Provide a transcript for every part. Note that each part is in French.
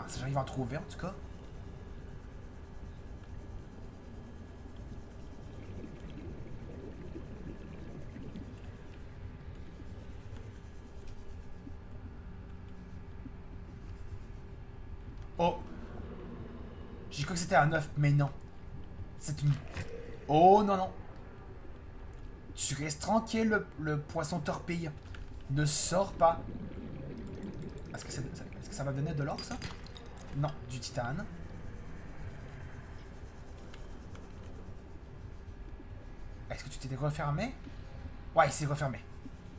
Alors, si j'arrive à en trouver, en tout cas. Oh! J'ai cru que c'était un œuf, mais non. C'est une... Oh, non, non. Tu restes tranquille, le poisson torpille. Ne sors pas. Est-ce que ça va donner de l'or, ça? Non, du titane. Est-ce que tu t'es refermé? Ouais, il s'est refermé.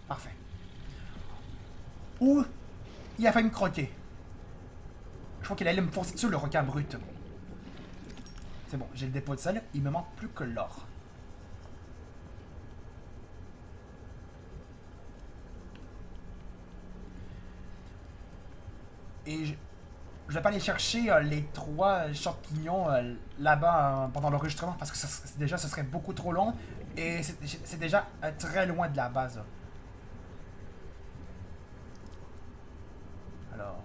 Parfait. Ou il a failli me croquer. Je crois qu'il allait me foncer dessus, le requin brut. C'est bon, j'ai le dépôt de sel. Il me manque plus que l'or. Et je vais pas aller chercher les 3 champignons là-bas pendant l'enregistrement parce que déjà ce serait beaucoup trop long et c'est déjà très loin de la base. Alors,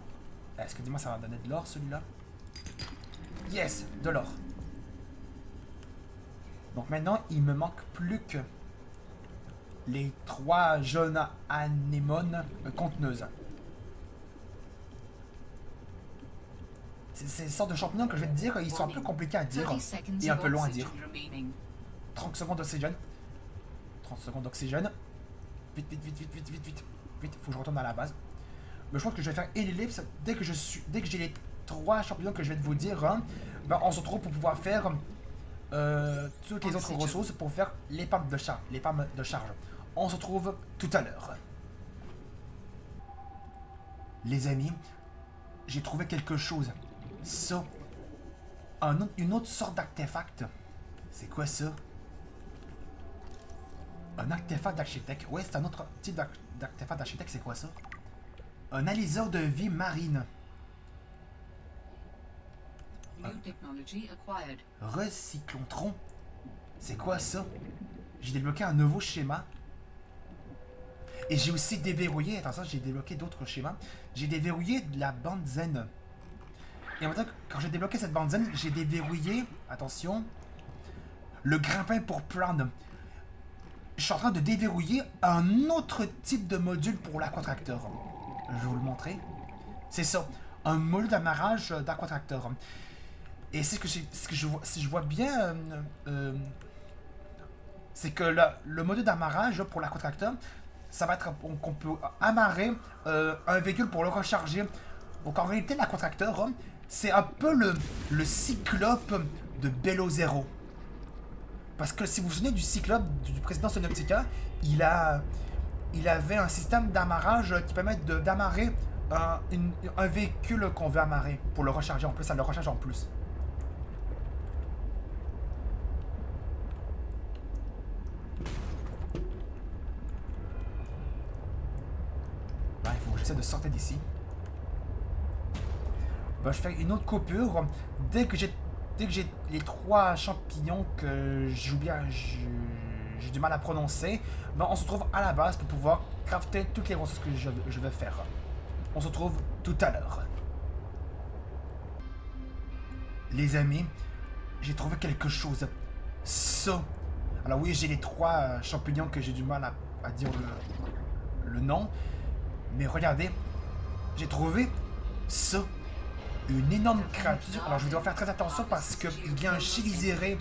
est-ce que dis-moi ça va donner de l'or celui-là? Yes, de l'or. Donc maintenant il me manque plus que les 3 jeunes anémones conteneuses. Ces sortes de champignons que je vais te dire, ils sont un peu compliqués à dire et un peu longs à dire. 30 secondes d'oxygène. 30 secondes d'oxygène. Vite, vite, vite, vite, vite, vite, vite. Vite, faut que je retourne à la base. Mais je pense que je vais faire l'ellipse dès que j'ai les 3 champignons que je vais te vous dire. Hein, ben on se retrouve pour pouvoir faire toutes les autres ressources pour faire l'épame de charge. On se retrouve tout à l'heure. Les amis, j'ai trouvé quelque chose. Ça, une autre sorte d'artefact. C'est quoi ça? Un artefact d'architecte. Ouais, c'est un autre type d'artefact d'architecte. C'est quoi ça? Un analyseur de vie marine. Recyclotron. C'est quoi ça? J'ai débloqué un nouveau schéma. Et j'ai aussi déverrouillé. Attention, j'ai débloqué d'autres schémas. J'ai déverrouillé de la bande zen. Et en même temps, quand j'ai débloqué cette bande zen, j'ai déverrouillé. Attention. Le grimpin pour plane. Je suis en train de déverrouiller un autre type de module pour l'aquatracteur. Je vais vous le montrer. C'est ça. Un module d'amarrage d'aquatracteur. Et c'est ce que je vois, si je vois bien, c'est que le module d'amarrage pour l'aquatracteur, ça va être qu'on peut amarrer un véhicule pour le recharger. Donc en réalité, l'aquatracteur, c'est un peu le cyclope de Bello Zero. Parce que si vous vous souvenez du cyclope du président Synoptica, il avait un système d'amarrage qui permet d'amarrer un véhicule qu'on veut amarrer pour le recharger en plus. Ça le recharge en plus. Ben, il faut que j'essaie de sortir d'ici. Ben, je fais une autre coupure. Dès que j'ai les 3 champignons que j'ai du mal à prononcer, ben, on se retrouve à la base pour pouvoir crafter toutes les ressources que je vais faire. On se retrouve tout à l'heure. Les amis, j'ai trouvé quelque chose. Ça. Alors oui, j'ai les 3 champignons que j'ai du mal à dire le nom. Mais regardez, j'ai trouvé ça. Une énorme créature. Alors je vais devoir faire très attention parce qu'il y a un Chilizéré.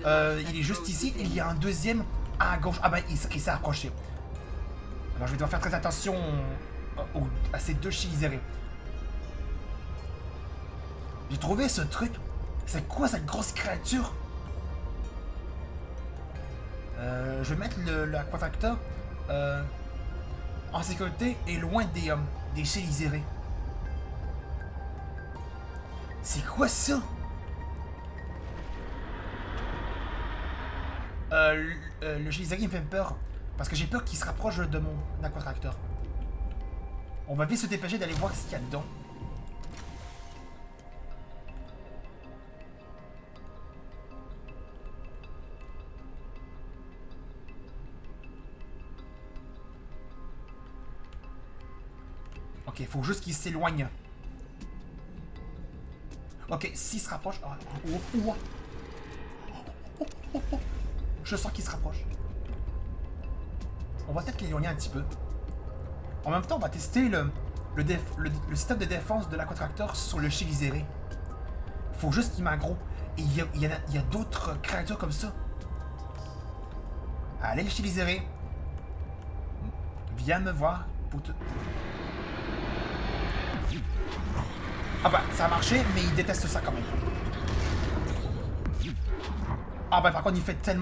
Il est juste ici. Et il y a un deuxième à gauche. Ah ben il s'est approché. Alors je vais devoir faire très attention à ces 2 Chilizérés. J'ai trouvé ce truc. C'est quoi cette grosse créature? Je vais mettre l'aquatracteur en sécurité et loin des Chilizérés. C'est quoi ça? Le Chilizéré me fait peur. Parce que j'ai peur qu'il se rapproche de mon aquatracteur. On va vite se dépêcher d'aller voir ce qu'il y a dedans. Ok, faut juste qu'il s'éloigne. Ok, s'il se rapproche... Je sens qu'il se rapproche. On va peut-être l'éloigner un petit peu. En même temps, on va tester le système de défense de l'aquatracteur sur le Chélizéré. Faut juste qu'il m'aggro. Et il y a d'autres créatures comme ça. Allez, le Chélizéré. Viens me voir pour te... Ah bah, ça a marché, mais il déteste ça quand même. Ah bah, par contre,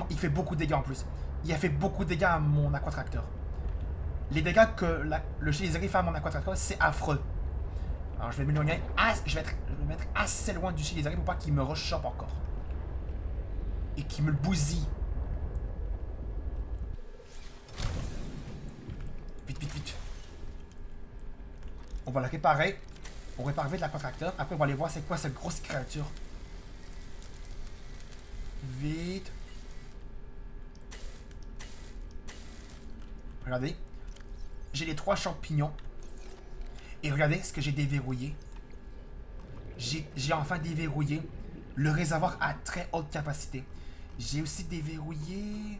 il fait beaucoup de dégâts en plus. Il a fait beaucoup de dégâts à mon aquatracteur. Les dégâts que le Chélizéré fait à mon aquatracteur, c'est affreux. Alors, je vais m'éloigner. Je vais me mettre assez loin du Chélizéré pour pas qu'il me rechoppe encore. Et qu'il me le bousille. Vite, vite, vite. On va le réparer. On répare vite l'aquatracteur. Après, on va aller voir c'est quoi cette grosse créature. Vite. Regardez. J'ai les 3 champignons. Et regardez ce que j'ai déverrouillé. J'ai enfin déverrouillé le réservoir à très haute capacité. J'ai aussi déverrouillé...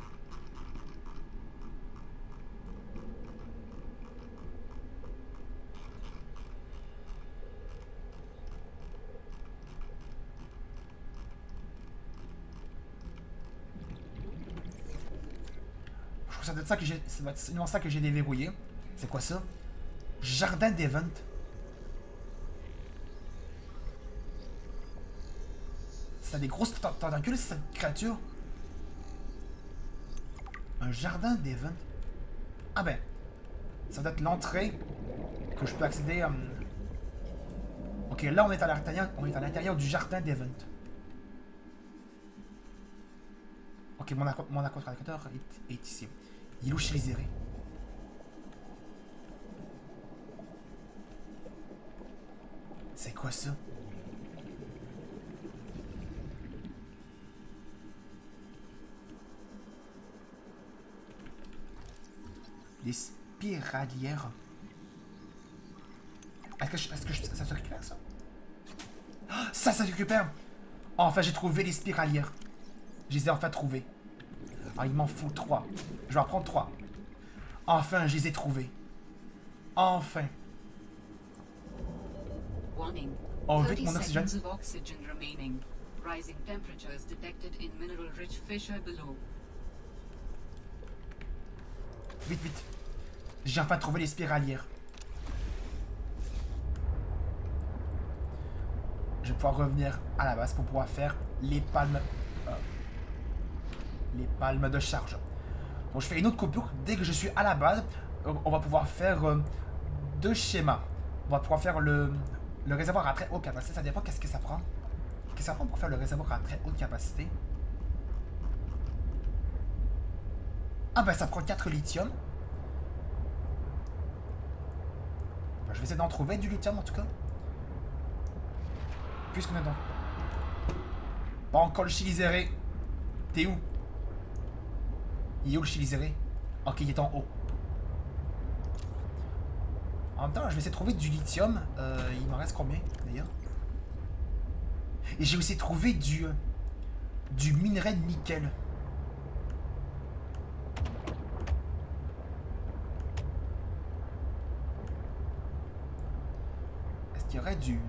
Je trouve que ça doit être ça que j'ai... C'est ça que j'ai déverrouillé. C'est quoi ça? Jardin d'Event. Ça a des grosses tentacules, cette créature. Un jardin d'Event. Ah ben, ça doit être l'entrée que je peux accéder. Ok, là on est à l'intérieur du jardin d'Event. Ok, mon aquatracteur est ici. Il est où chez les errés? C'est quoi ça? Les spiralières. Est-ce que ça se récupère, ça? Ah, ça se récupère! Enfin, j'ai trouvé les spiralières. Je les ai enfin trouvées. Ah, il m'en faut 3. Je vais en prendre 3. Enfin, je les ai trouvés. Enfin. Oh, vite, mon oxygène. Vite, vite. J'ai enfin trouvé les spiralières. Je vais pouvoir revenir à la base pour pouvoir faire les palmes de charge. Donc je fais une autre coupure. Dès que je suis à la base, on va pouvoir faire 2 schémas. On va pouvoir faire le réservoir à très haute capacité. Ça dépend qu'est-ce que ça prend. Qu'est-ce que ça prend pour faire le réservoir à très haute capacité? Ah ben ça prend 4 lithium. Ben, je vais essayer d'en trouver du lithium en tout cas. Puisqu'on est dans... Pas encore le Chélizéré. T'es où? Il est où le Chélizéré? Ok, il est en haut. En même temps, je vais essayer de trouver du lithium. Il m'en reste combien d'ailleurs? Et j'ai aussi trouvé du minerai de nickel. Est-ce qu'il y aurait du...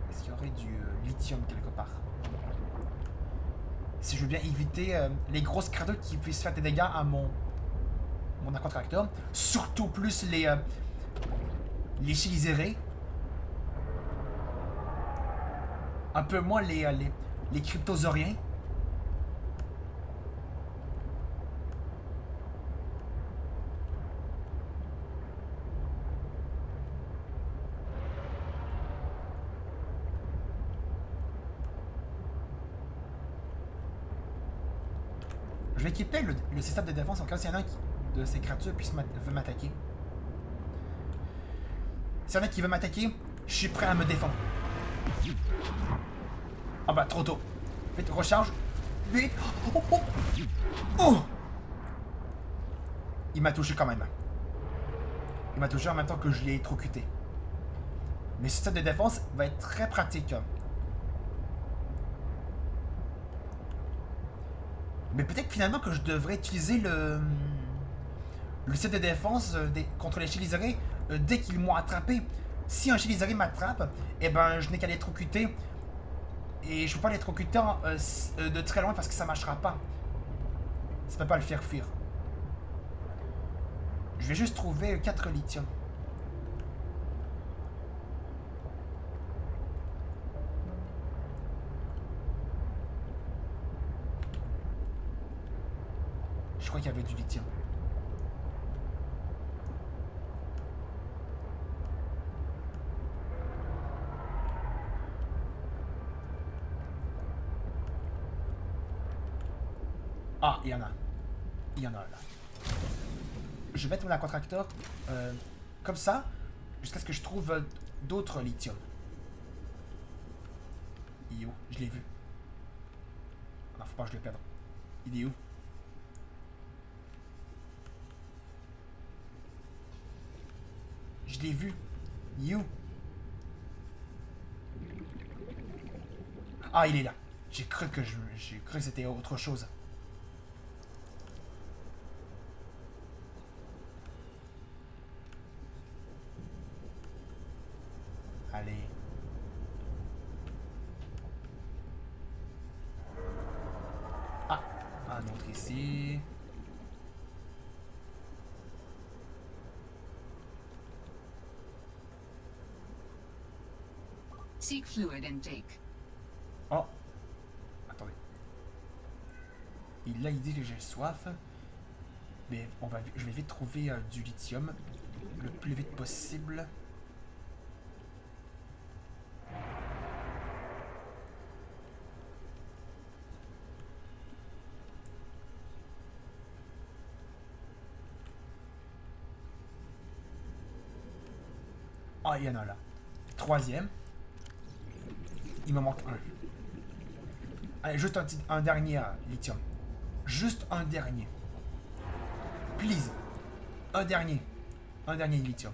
Est-ce qu'il y aurait du lithium quelque part? Si je veux bien éviter les grosses créatures qui puissent faire des dégâts à mon aquatracteur. Surtout plus les Chélizérés. Un peu moins les cryptosauriens. Je vais équiper le système de défense en cas s'il y en a un de ces créatures veut m'attaquer. S'il y en a qui veut m'attaquer, je suis prêt à me défendre. Ah bah trop tôt. Vite, recharge. Vite. Oh, oh, oh. Oh. Il m'a touché quand même. Il m'a touché en même temps que je l'ai électrocuté. Mais ce système de défense va être très pratique. Mais peut-être finalement que je devrais utiliser le set de défense contre les Chelisaurés dès qu'ils m'ont attrapé. Si un Chelisauré m'attrape, eh ben je n'ai qu'à l'électrocuter. Et je peux pas l'électrocuter de très loin parce que ça marchera pas. Ça peut pas le faire fuir. Je vais juste trouver 4 lithium. Je crois qu'il y avait du lithium. Ah, il y en a. Il y en a là. Je vais mettre mon aquatracteur comme ça jusqu'à ce que je trouve d'autres lithium. Il est où? Je l'ai vu. Non, faut pas que je le perde. Il est où? Je l'ai vu. Il est où? Ah, il est là. J'ai cru que c'était autre chose. Allez. Ah, un autre ici. Seek fluid intake. Oh. Attendez. Il dit que j'ai soif. Mais je vais vite trouver du lithium. Le plus vite possible. Ah, il y en a là. Troisième. Il me manque un. Allez, juste un dernier lithium. Juste un dernier. Please. Un dernier. Un dernier lithium.